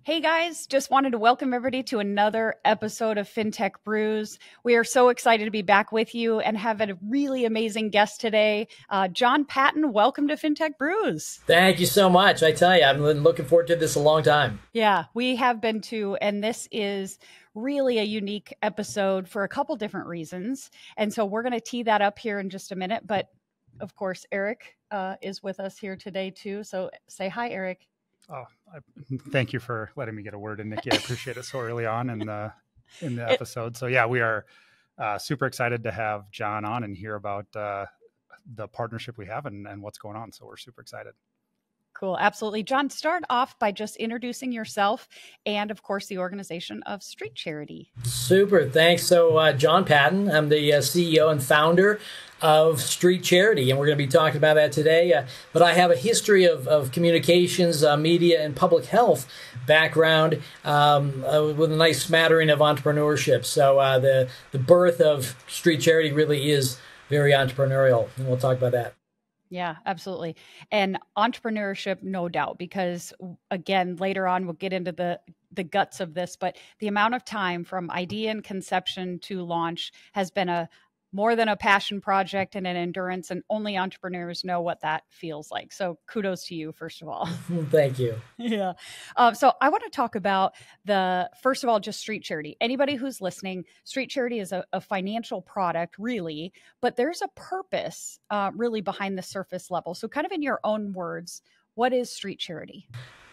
Hey guys, just wanted to welcome everybody to another episode of Fintech Brews. We are so excited to be back with you and have a really amazing guest today. John Patton, welcome to Fintech Brews. Thank you so much. I tell you, I've been looking forward to this a long time. Yeah, we have been too. And this is really a unique episode for a couple different reasons. And so we're going to tee that up here in just a minute. But of course, Eric is with us here today too. So say hi, Eric. Oh, thank you for letting me get a word in, Nikki. I appreciate it so early on in the episode. So yeah, we are super excited to have John on and hear about the partnership we have and what's going on. So we're super excited. Cool. Absolutely. John, start off by just introducing yourself and, of course, the organization of Street Charity. Super. Thanks. So John Patton, I'm the CEO and founder of Street Charity, and we're going to be talking about that today. But I have a history of communications, media, and public health background with a nice smattering of entrepreneurship. So the birth of Street Charity really is very entrepreneurial, and we'll talk about that. Yeah, absolutely. And entrepreneurship, no doubt, because again, later on, we'll get into the guts of this, but the amount of time from idea and conception to launch has been more than a passion project and an endurance, and only entrepreneurs know what that feels like. So kudos to you, first of all. Thank you. Yeah. So I want to talk about first of all, just Street Charity. Anybody who's listening, Street Charity is a financial product, really, but there's a purpose really behind the surface level. So kind of in your own words, what is Street Charity?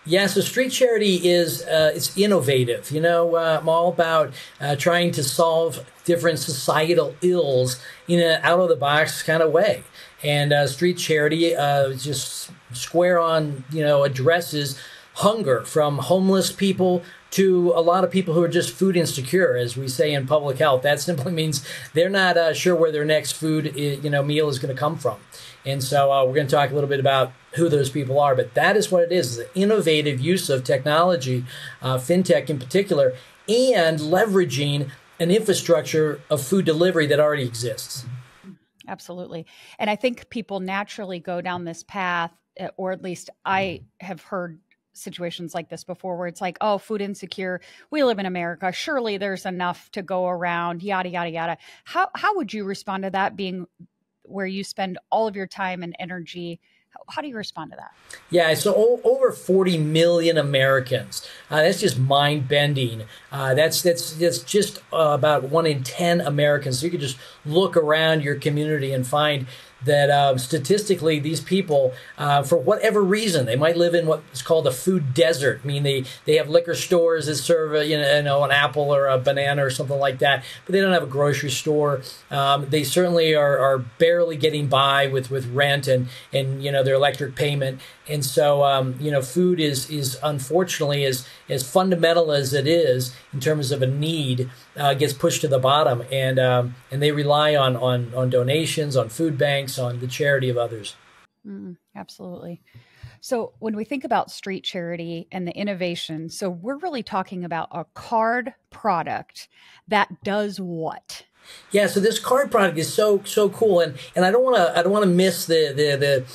Yeah, so Street Charity is it's innovative. You know, I'm all about trying to solve different societal ills in an out-of-the-box kind of way. And Street Charity just square on, addresses hunger from homeless people to a lot of people who are just food insecure, as we say in public health. That simply means they're not sure where their next food, meal is going to come from. And so we're going to talk a little bit about who those people are. But that is what it is, the innovative use of technology, fintech in particular, and leveraging an infrastructure of food delivery that already exists. Absolutely. And I think people naturally go down this path, or at least I have heard situations like this before where it's like, oh, food insecure. We live in America. Surely there's enough to go around, yada, yada, yada. How would you respond to that, being where you spend all of your time and energy? How do you respond to that? Yeah, so over 40 million Americans. That's just mind-bending. That's just about 1 in 10 Americans. So you could just look around your community and find that statistically, these people, for whatever reason, they might live in what's called a food desert. I mean, they have liquor stores that serve an apple or a banana or something like that, but they don't have a grocery store. They certainly are barely getting by with rent and their electric payment. And so food is unfortunately as fundamental as it is in terms of a need, gets pushed to the bottom, and they rely on donations, on food banks, on the charity of others. Absolutely. So when we think about Street Charity and the innovation, so we're really talking about a card product that does what? Yeah, so this card product is so cool, and I don't want to miss the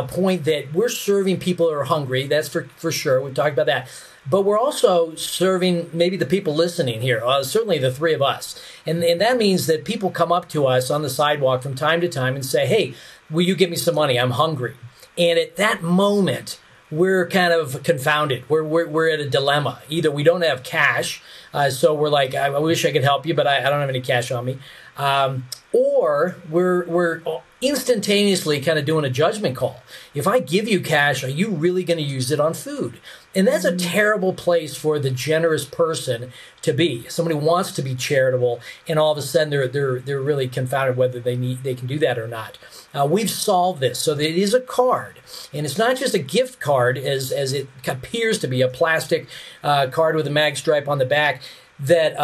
point that we're serving people who are hungry. That's for sure. We've talked about that. But we're also serving maybe the people listening here, certainly the three of us. And that means that people come up to us on the sidewalk from time to time and say, hey, will you give me some money? I'm hungry. And at that moment, we're kind of confounded. We're at a dilemma. Either we don't have cash, so we're like, I wish I could help you, but I don't have any cash on me. Or we're instantaneously kind of doing a judgment call. If I give you cash, are you really going to use it on food? And that's a terrible place for the generous person to be. Somebody wants to be charitable, and all of a sudden they're really confounded whether they can do that or not. We've solved this so that it is a card, and it's not just a gift card as it appears to be, a plastic card with a mag stripe on the back that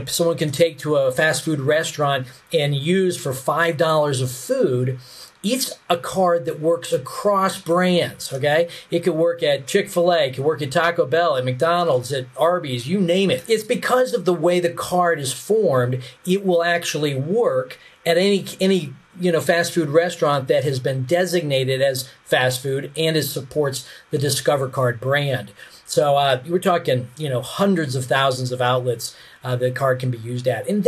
someone can take to a fast food restaurant and use for $5 of food. It's a card that works across brands, okay? It could work at Chick-fil-A, it could work at Taco Bell, at McDonald's, at Arby's, you name it. It's because of the way the card is formed, it will actually work at any fast food restaurant that has been designated as fast food and it supports the Discover Card brand. So we're talking, hundreds of thousands of outlets the card can be used at. And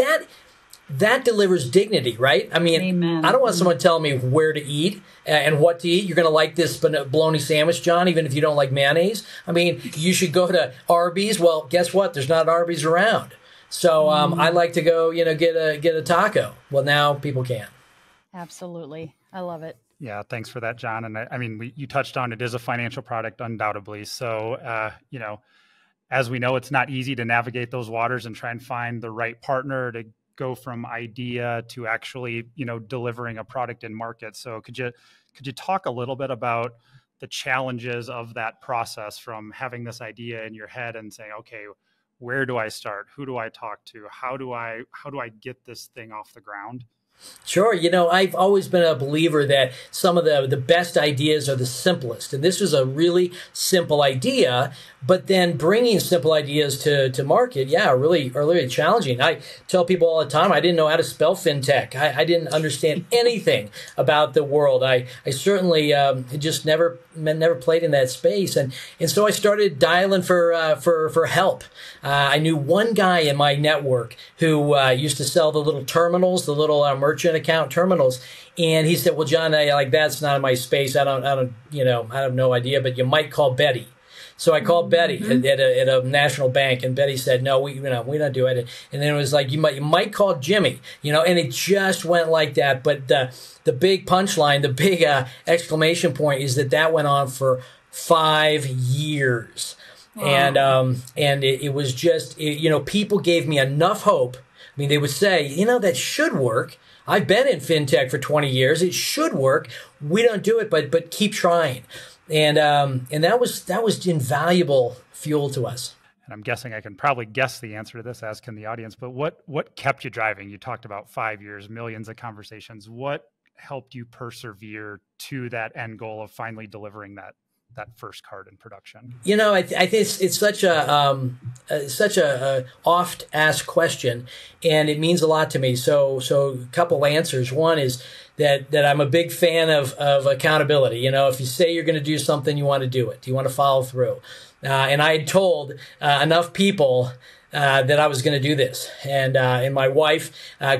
that delivers dignity, right? I mean, Amen. I don't want someone telling me where to eat and what to eat. You're going to like this bologna sandwich, John, even if you don't like mayonnaise. I mean, you should go to Arby's. Well, guess what? There's not Arby's around. So I like to go, get a taco. Well, now people can. Absolutely. I love it. Yeah, thanks for that, John. And I mean, you touched on it is a financial product, undoubtedly. So, as we know, it's not easy to navigate those waters and try and find the right partner to go from idea to actually, delivering a product in market. So could you talk a little bit about the challenges of that process from having this idea in your head and saying, okay, where do I start? Who do I talk to? How do I get this thing off the ground? Sure. I've always been a believer that some of the best ideas are the simplest. And this was a really simple idea, but then bringing simple ideas to market, really challenging. I tell people all the time, I didn't know how to spell fintech. I didn't understand anything about the world. I certainly just never played in that space. And so I started dialing for help. I knew one guy in my network who used to sell the little terminals, the little merchant account terminals. And he said, well, John, that's not in my space. I have no idea, but you might call Betty. So I called Betty at a national bank, and Betty said, no, we don't do it. And then it was like, you might call Jimmy, and it just went like that. But the big punchline, the big exclamation point is that went on for 5 years. Wow. And it was just, people gave me enough hope. I mean, they would say, that should work. I've been in fintech for 20 years. It should work. We don't do it, but keep trying. And that was invaluable fuel to us. And I'm guessing I can probably guess the answer to this, as can the audience. But what kept you driving? You talked about 5 years, millions of conversations. What helped you persevere to that end goal of finally delivering that first card in production? I think it's such a oft asked question, and it means a lot to me. So a couple answers. One is that I'm a big fan of accountability. If you say you're going to do something, you want to do it. You want to follow through. And I had told enough people that I was going to do this. And my wife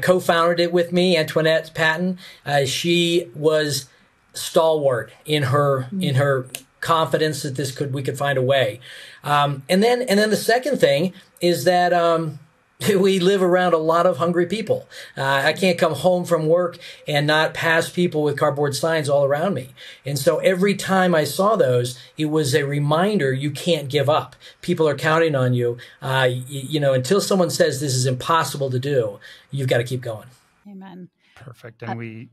co-founded it with me, Antoinette Patton. She was stalwart in her confidence that we could find a way. And then the second thing is that we live around a lot of hungry people. I can't come home from work and not pass people with cardboard signs all around me. And so every time I saw those, it was a reminder you can't give up. People are counting on you. Until someone says this is impossible to do, you've got to keep going. Amen. Perfect. And we,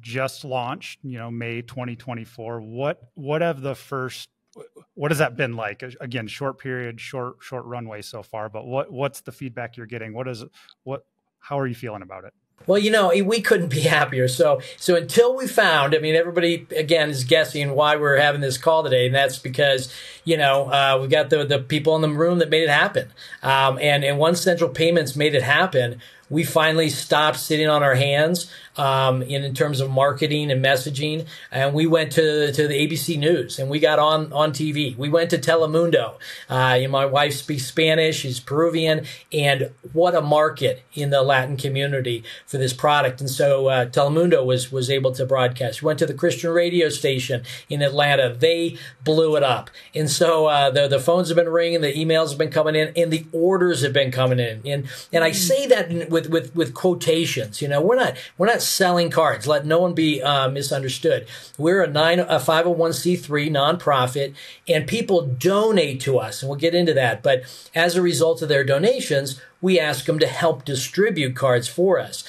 just launched, May 2024. What has that been like? Again, short period, short runway so far, but what's the feedback you're getting? How are you feeling about it? Well, we couldn't be happier. So until we found, everybody again is guessing why we're having this call today, and that's because we've got the people in the room that made it happen. And once Central Payments made it happen, we finally stopped sitting on our hands in terms of marketing and messaging, and we went to the ABC News, and we got on TV. We went to Telemundo. My wife speaks Spanish; she's Peruvian, and what a market in the Latin community for this product. And so Telemundo was able to broadcast. We went to the Christian radio station in Atlanta; they blew it up. And so the phones have been ringing, the emails have been coming in, and the orders have been coming in. And I say that with quotations. We're not selling cards. Let no one be misunderstood. We're a 501c3 nonprofit, and people donate to us, and we'll get into that. But as a result of their donations, we ask them to help distribute cards for us.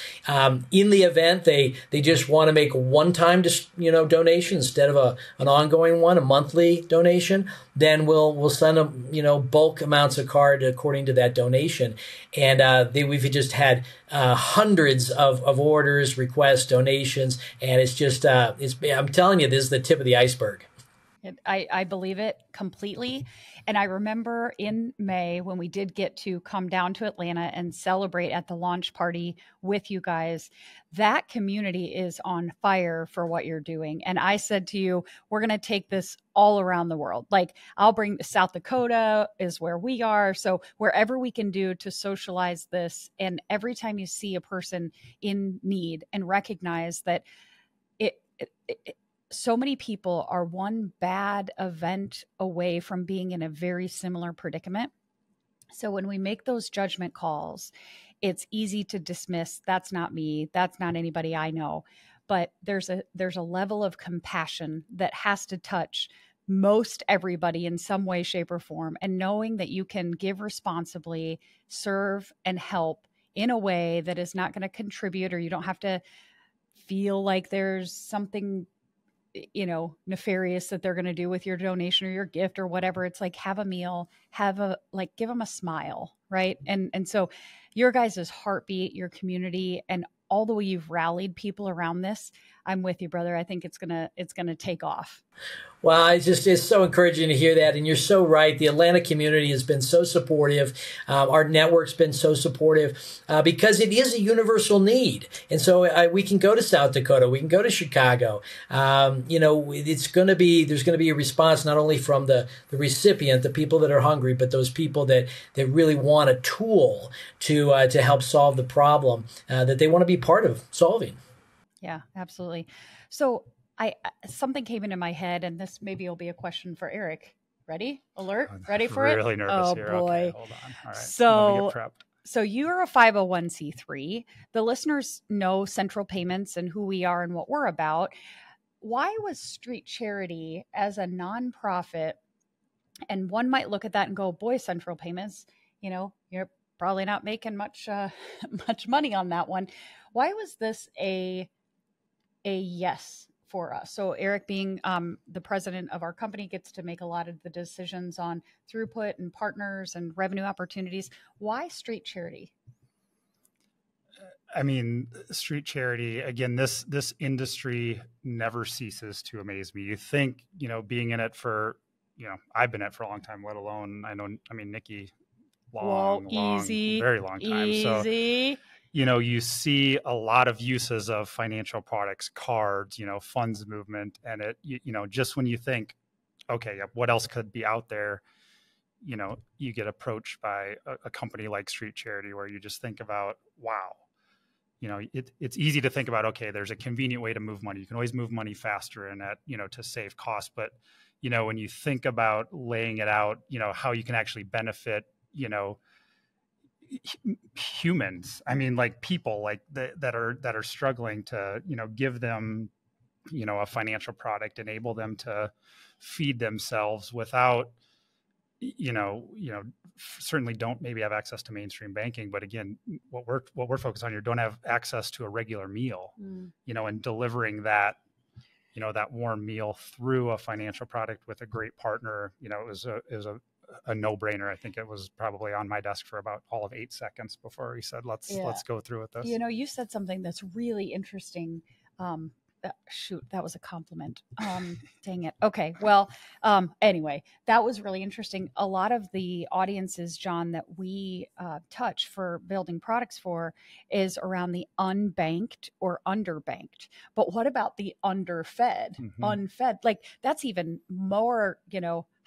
In the event they just want to make a one-time donation instead of an ongoing one, a monthly donation, then we'll send them bulk amounts of card according to that donation. And we've just had hundreds of orders, requests, donations, and it's just I'm telling you, this is the tip of the iceberg. I believe it completely. And I remember in May when we did get to come down to Atlanta and celebrate at the launch party with you guys, that community is on fire for what you're doing. And I said to you, we're going to take this all around the world. Like I'll bring South Dakota is where we are. So wherever we can do to socialize this. And every time you see a person in need and recognize that it so many people are one bad event away from being in a very similar predicament. So when we make those judgment calls, it's easy to dismiss, that's not me, that's not anybody I know. But there's a level of compassion that has to touch most everybody in some way, shape, or form. And knowing that you can give responsibly, serve, and help in a way that is not going to contribute, or you don't have to feel like there's something nefarious that they're going to do with your donation or your gift or whatever. It's like, have a meal, give them a smile. Right. And so your guys' heartbeat, your community, and all the way you've rallied people around this, I'm with you, brother. I think it's going to take off. Well, it's so encouraging to hear that. And you're so right. The Atlanta community has been so supportive. Our network's been so supportive because it is a universal need. And so we can go to South Dakota. We can go to Chicago. There's going to be a response not only from the recipient, the people that are hungry, but those people that really want a tool to help solve the problem that they want to be part of solving. Yeah, absolutely. So something came into my head, and this maybe will be a question for Eric. Ready? Alert? Ready for it? Really nervous here. Oh boy. Okay, hold on. All right. So, let me get prepped. So you're a 501c3. The listeners know Central Payments and who we are and what we're about. Why was Street Charity as a nonprofit? And one might look at that and go, boy, Central Payments, you're probably not making much money on that one. Why was this a yes for us? So Eric, being the president of our company, gets to make a lot of the decisions on throughput and partners and revenue opportunities. Why Street Charity? I mean, Street Charity, again, this industry never ceases to amaze me. You think, being in it for, I've been in it for a long time, let alone, Nikki, very long time. Easy. So, you see a lot of uses of financial products, cards, funds movement. And it, just when you think, okay, what else could be out there? You get approached by a company like Street Charity where you just think about, wow, it's easy to think about, okay, there's a convenient way to move money. You can always move money faster and to save costs. But, when you think about laying it out, how you can actually benefit, humans, like people like that are struggling to, give them, a financial product, enable them to feed themselves without, certainly don't maybe have access to mainstream banking. But again, what we're focused on here, don't have access to a regular meal, and delivering that, that warm meal through a financial product with a great partner, it was a no-brainer. I think it was probably on my desk for about all of 8 seconds before he said, let's go through with this. You said something that's really interesting. Shoot, that was a compliment. Dang it. Okay. Well, anyway, that was really interesting. A lot of the audiences, John, that we touch for building products for is around the unbanked or underbanked. But what about the underfed, unfed? Like that's even more,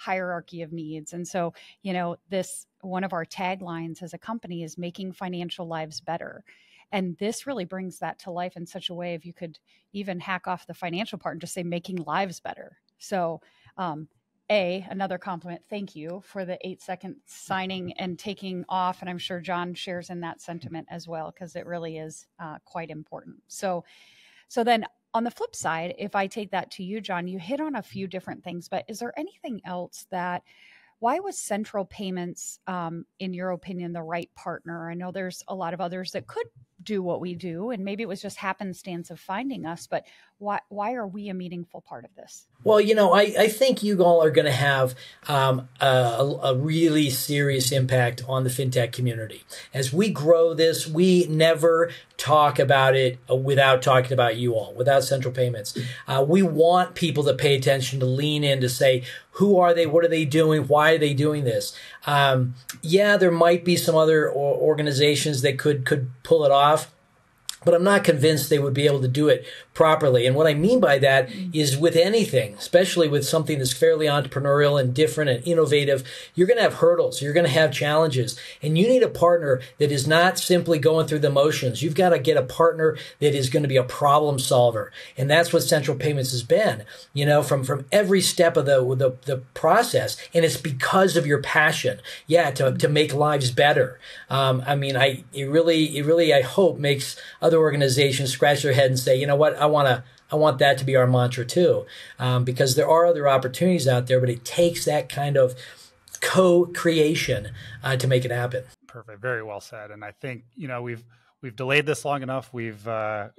hierarchy of needs. And so, this, one of our taglines as a company is making financial lives better. And this really brings that to life in such a way, if you could even hack off the financial part and just say making lives better. So another compliment. Thank you for the 8-second signing and taking off. And I'm sure John shares in that sentiment as well, because it really is quite important. So then on the flip side, if I take that to you, John, you hit on a few different things, but is there anything else why was Central Payments, in your opinion, the right partner? I know there's a lot of others that could do what we do, and maybe it was just happenstance of finding us, but why are we a meaningful part of this? Well, I think you all are going to have a really serious impact on the fintech community. As we grow this, we never talk about it without talking about you all, without Central Payments. We want people to pay attention, to lean in, to say, who are they? What are they doing? Why are they doing this? There might be some other organizations that could pull it off, but I'm not convinced they would be able to do it properly. And what I mean by that is with anything, especially with something that's fairly entrepreneurial and different and innovative, you're going to have hurdles. You're going to have challenges. And you need a partner that is not simply going through the motions. You've got to get a partner that is going to be a problem solver. And that's what Central Payments has been, from every step of the process. And it's because of your passion, to make lives better. It really, I hope, makes other organizations scratch their head and say, you know what, I want that to be our mantra too, because there are other opportunities out there, but it takes that kind of co-creation to make it happen. Perfect. Very well said. And I think, we've delayed this long enough. We've got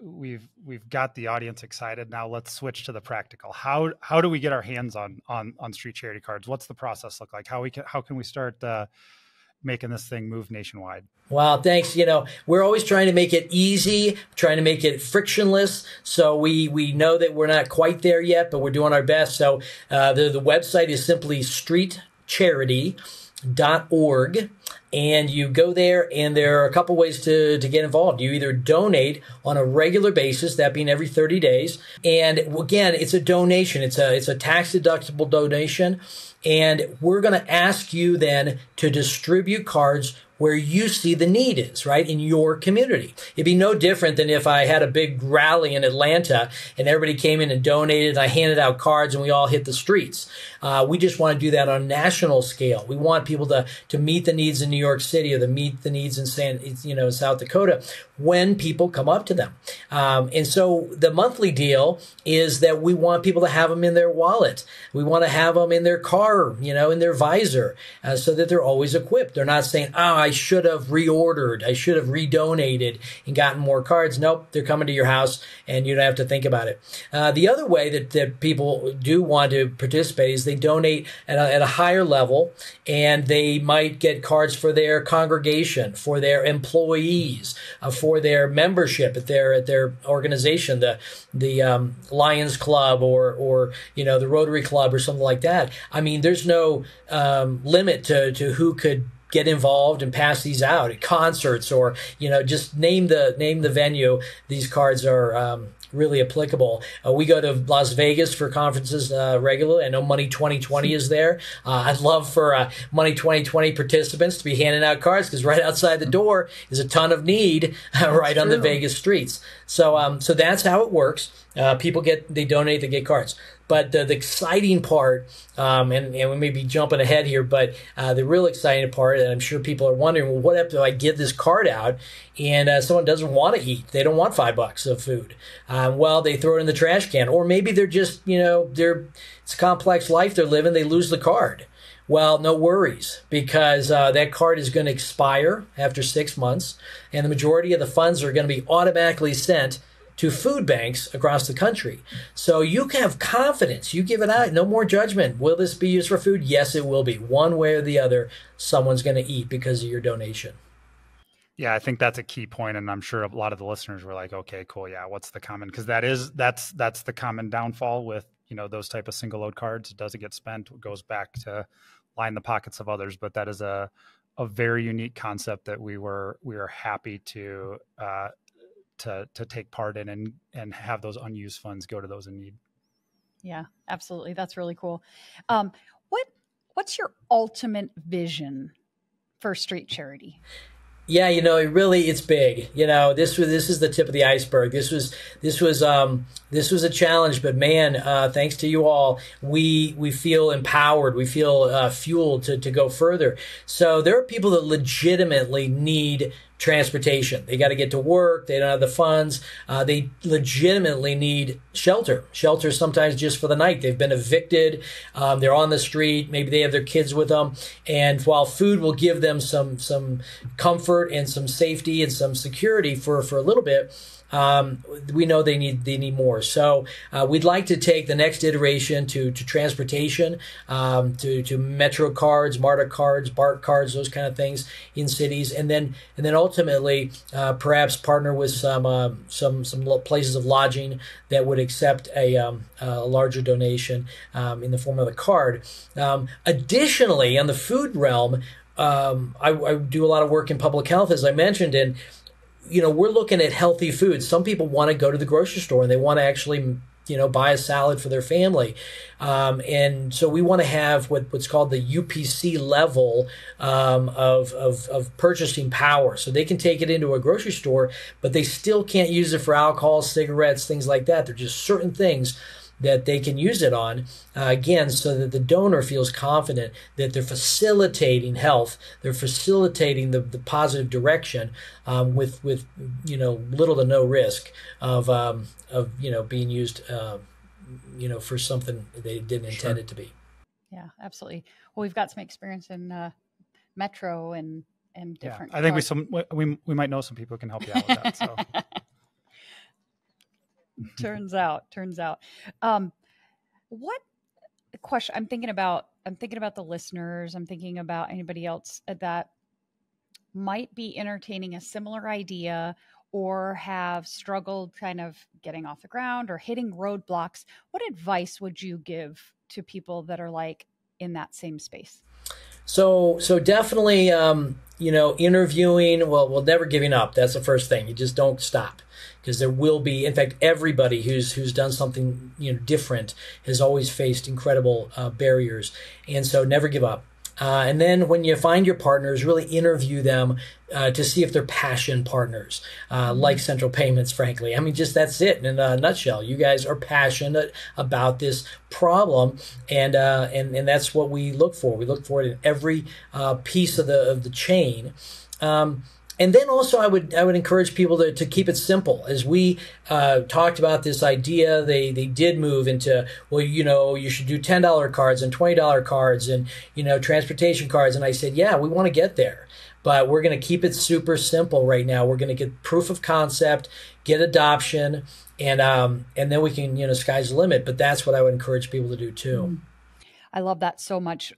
the audience excited. Now let's switch to the practical. How do we get our hands on street charity cards? What's the process look like? How can we start making this thing move nationwide? Wow, thanks. We're always trying to make it easy, trying to make it frictionless. So we know that we're not quite there yet, but we're doing our best. So the website is simply streetcharity.org. And you go there, and there are a couple ways to get involved. You either donate on a regular basis, that being every 30 days. And again, it's a donation. It's a tax-deductible donation. And we're going to ask you then to distribute cards where you see the need is, right, in your community. It'd be no different than if I had a big rally in Atlanta and everybody came in and donated and I handed out cards and we all hit the streets. We just want to do that on a national scale. We want people to meet the needs in New York City or to meet the needs in South Dakota when people come up to them. And so the monthly deal is that we want people to have them in their wallet. We want to have them in their car, in their visor, so that they're always equipped. They're not saying, I should have reordered, I should have redonated and gotten more cards. Nope, they're coming to your house and you don't have to think about it. The other way that people do want to participate is they donate at a higher level, and they might get cards for their congregation, for their employees, for their membership at their organization, the Lions Club or the Rotary Club or something like that. There's no limit to who could get involved and pass these out at concerts or just name the venue. These cards are really applicable. We go to Las Vegas for conferences regularly. I know Money 2020 is there. I'd love for Money 2020 participants to be handing out cards, because right outside the door is a ton of need right on the Vegas streets. So that's how it works. People they donate, they get cards. But the exciting part, and we may be jumping ahead here, but the real exciting part, and I'm sure people are wondering, well, what if I give this card out and someone doesn't want to eat? They don't want $5 of food. They throw it in the trash can. Or maybe they're just, it's a complex life they're living, they lose the card. Well, no worries, because that card is going to expire after 6 months, and the majority of the funds are going to be automatically sent to food banks across the country. So you can have confidence. You give it out, no more judgment. Will this be used for food? Yes, it will be. One way or the other, someone's going to eat because of your donation. Yeah, I think that's a key point, and I'm sure a lot of the listeners were like, "Okay, cool. Yeah, what's the common?" Because that's the common downfall with those type of single load cards. It doesn't get spent. It goes back to line the pockets of others. But that is a very unique concept that we were happy to take part in and have those unused funds go to those in need. Yeah, absolutely. That's really cool. What's your ultimate vision for street charity? Yeah, it's big. This is the tip of the iceberg. This was a challenge, but man, thanks to you all, we feel empowered. We feel fueled to go further. So there are people that legitimately need transportation. They got to get to work. They don't have the funds. They legitimately need shelter. Shelter sometimes just for the night. They've been evicted. They're on the street. Maybe they have their kids with them. And while food will give them some comfort and some safety and some security for a little bit, we know they need more. So we'd like to take the next iteration to transportation, to Metro cards, MARTA cards, BART cards, those kind of things in cities, and then ultimately perhaps partner with some places of lodging that would accept a larger donation in the form of the card. Additionally, on the food realm, I do a lot of work in public health, as I mentioned, and we're looking at healthy foods. Some people want to go to the grocery store and they want to actually, buy a salad for their family. And so we want to have what's called the UPC level of purchasing power. So they can take it into a grocery store, but they still can't use it for alcohol, cigarettes, things like that. There are just certain things that they can use it on, again, so that the donor feels confident that they're facilitating health, they're facilitating the positive direction with little to no risk of being used for something they didn't intend it to be. Yeah, absolutely. Well, we've got some experience in Metro and different. Yeah, I think we might know some people who can help you out with that. So. Turns out. What question I'm thinking about the listeners. I'm thinking about anybody else that might be entertaining a similar idea or have struggled kind of getting off the ground or hitting roadblocks. What advice would you give to people that are like in that same space? So definitely, interviewing. Well, never giving up. That's the first thing. You just don't stop, because there will be, in fact, everybody who's done something different has always faced incredible barriers, and so never give up. And then when you find your partners, really interview them to see if they're passion partners, like Central Payments, frankly. I mean, just that's it in a nutshell. You guys are passionate about this problem, and that's what we look for. We look for it in every piece of the chain. And then also I would encourage people to keep it simple. As we talked about this idea, they did move into, you should do $10 cards and $20 cards and, transportation cards. And I said, yeah, we want to get there, but we're going to keep it super simple right now. We're going to get proof of concept, get adoption, and then we can, sky's the limit. But that's what I would encourage people to do too. I love that so much.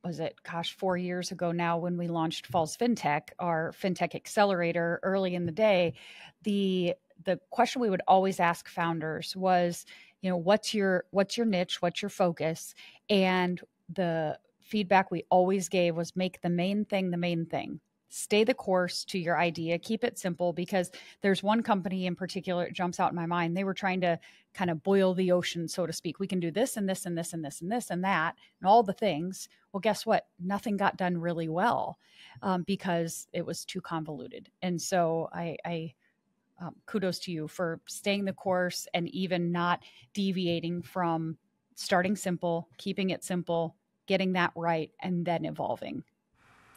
Was it, 4 years ago now when we launched Falls Fintech, our Fintech accelerator early in the day, the question we would always ask founders was, what's your niche? What's your focus? And the feedback we always gave was make the main thing the main thing. Stay the course to your idea, keep it simple, because there's one company in particular that jumps out in my mind. They were trying to kind of boil the ocean, so to speak. We can do this and this and this and this and this and that and all the things. Well, guess what? Nothing got done really well because it was too convoluted. And so I kudos to you for staying the course and even not deviating from starting simple, keeping it simple, getting that right, and then evolving.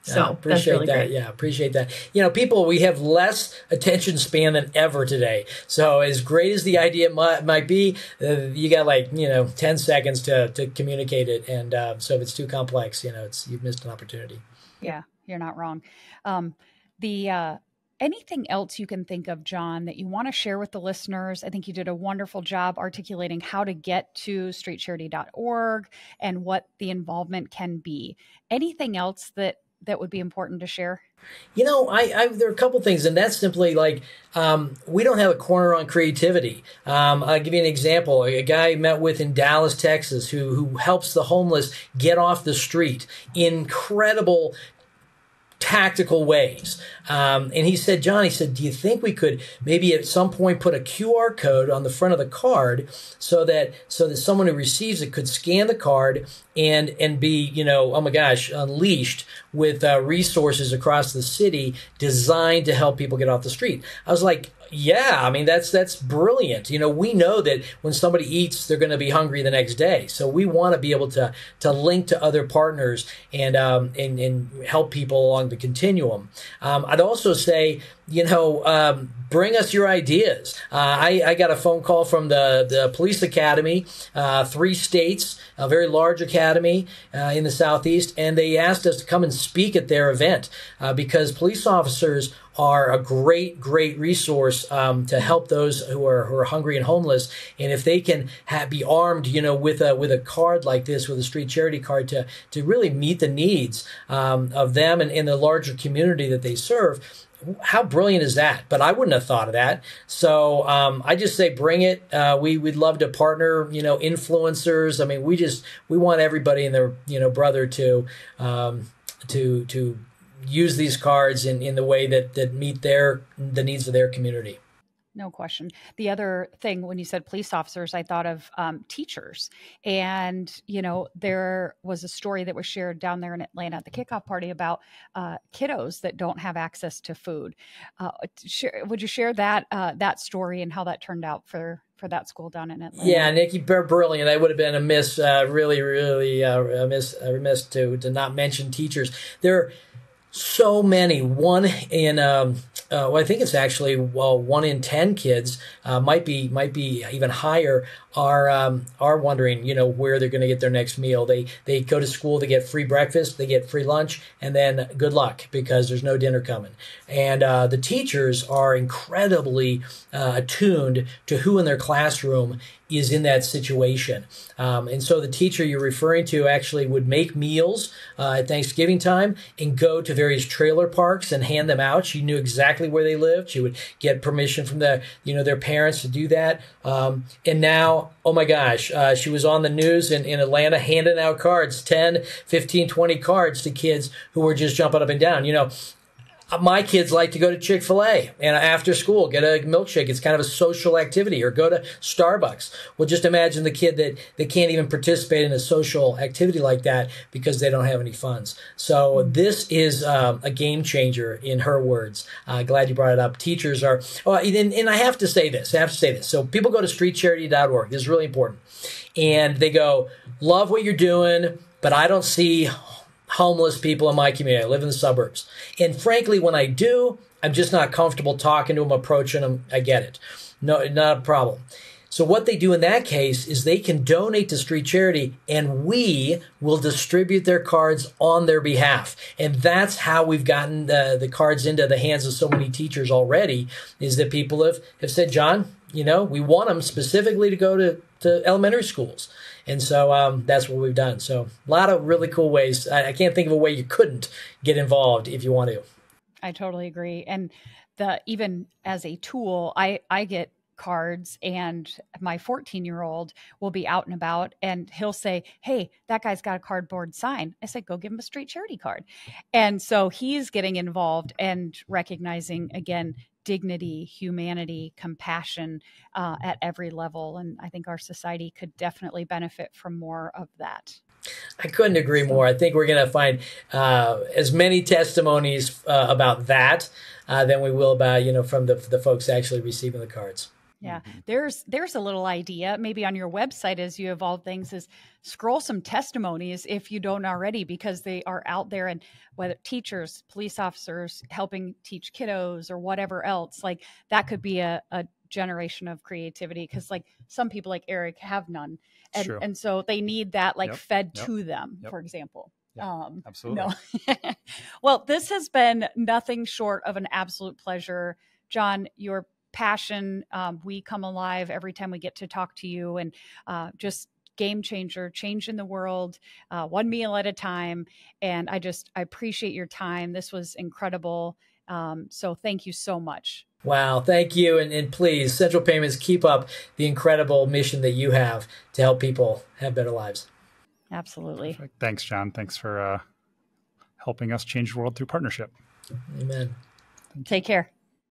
So appreciate really that. Great. Yeah, appreciate that. People, we have less attention span than ever today. So as great as the idea might be, you got 10 seconds to communicate it. And so if it's too complex, you've missed an opportunity. Yeah, you're not wrong. Anything else you can think of, John, that you want to share with the listeners? I think you did a wonderful job articulating how to get to streetcharity.org and what the involvement can be. Anything else that would be important to share? There are a couple things, and that's simply we don't have a corner on creativity. I'll give you an example. A guy I met with in Dallas, Texas, who helps the homeless get off the street. Incredible tactical ways. And he said, John, do you think we could maybe at some point put a QR code on the front of the card so that someone who receives it could scan the card and be, oh my gosh, unleashed with resources across the city designed to help people get off the street? I was like, Yeah, I mean that's brilliant. We know that when somebody eats, they're going to be hungry the next day. So we want to be able to link to other partners and help people along the continuum. I'd also say, bring us your ideas. I got a phone call from the police academy, 3 states, a very large academy in the Southeast, and they asked us to come and speak at their event because police officers are a great resource to help those who are hungry and homeless. And if they can be armed, with a card like this, with a street charity card, to really meet the needs of them and in the larger community that they serve. How brilliant is that? But I wouldn't have thought of that. So I just say bring it. We'd love to partner, influencers. I mean, we want everybody and their brother to use these cards in the way that meet the needs of their community. No question. The other thing, when you said police officers, I thought of teachers. And, there was a story that was shared down there in Atlanta at the kickoff party about kiddos that don't have access to food. Would you share that story and how that turned out for that school down in Atlanta? Yeah, Nikki, brilliant. I would have been remiss to not mention teachers. There are so many. One in I think it's actually 1 in 10 kids might be even higher are wondering where they're going to get their next meal. They go to school, they get free breakfast, they get free lunch, and then good luck because there's no dinner coming. And the teachers are incredibly attuned to who in their classroom is in that situation. And so the teacher you're referring to actually would make meals at Thanksgiving time and go to various trailer parks and hand them out. She knew exactly where they lived. She would get permission from their parents to do that. And now, oh my gosh, she was on the news in Atlanta handing out cards, 10, 15, 20 cards to kids who were just jumping up and down. My kids like to go to Chick-fil-A and after school get a milkshake. It's kind of a social activity, or go to Starbucks. Well, just imagine the kid that can't even participate in a social activity like that because they don't have any funds. So this is a game changer in her words. Glad you brought it up. Teachers are, and I have to say this. So people go to streetcharity.org. This is really important. And they go, love what you're doing, but I don't see homeless people in my community. I live in the suburbs. And frankly, when I do, I'm just not comfortable talking to them, approaching them. I get it. No, not a problem. So what they do in that case is they can donate to Street Charity and we will distribute their cards on their behalf. And that's how we've gotten the cards into the hands of so many teachers already, is that people have said, John, we want them specifically to go to elementary schools. And so that's what we've done. So a lot of really cool ways. I can't think of a way you couldn't get involved if you want to. I totally agree. And even as a tool, I get cards, and my 14-year-old will be out and about and he'll say, hey, that guy's got a cardboard sign. I said, go give him a street charity card. And so he's getting involved and recognizing, again, dignity, humanity, compassion at every level. And I think our society could definitely benefit from more of that. I couldn't agree more. I think we're going to find as many testimonies about that than we will about, from the folks actually receiving the cards. Yeah, there's a little idea maybe on your website as you evolve things, is scroll some testimonies if you don't already, because they are out there, and whether teachers, police officers helping teach kiddos or whatever else, like that could be a generation of creativity, because like some people like Eric have none, and so they need that fed to them, for example. Yeah, absolutely. No. Well, this has been nothing short of an absolute pleasure, John. Your passion, we come alive every time we get to talk to you, and just game changer, change in the world, one meal at a time. And I appreciate your time. This was incredible. So thank you so much. Wow. Thank you. And please, Central Payments, keep up the incredible mission that you have to help people have better lives. Absolutely. Perfect. Thanks, John. Thanks for helping us change the world through partnership. Amen. Take care.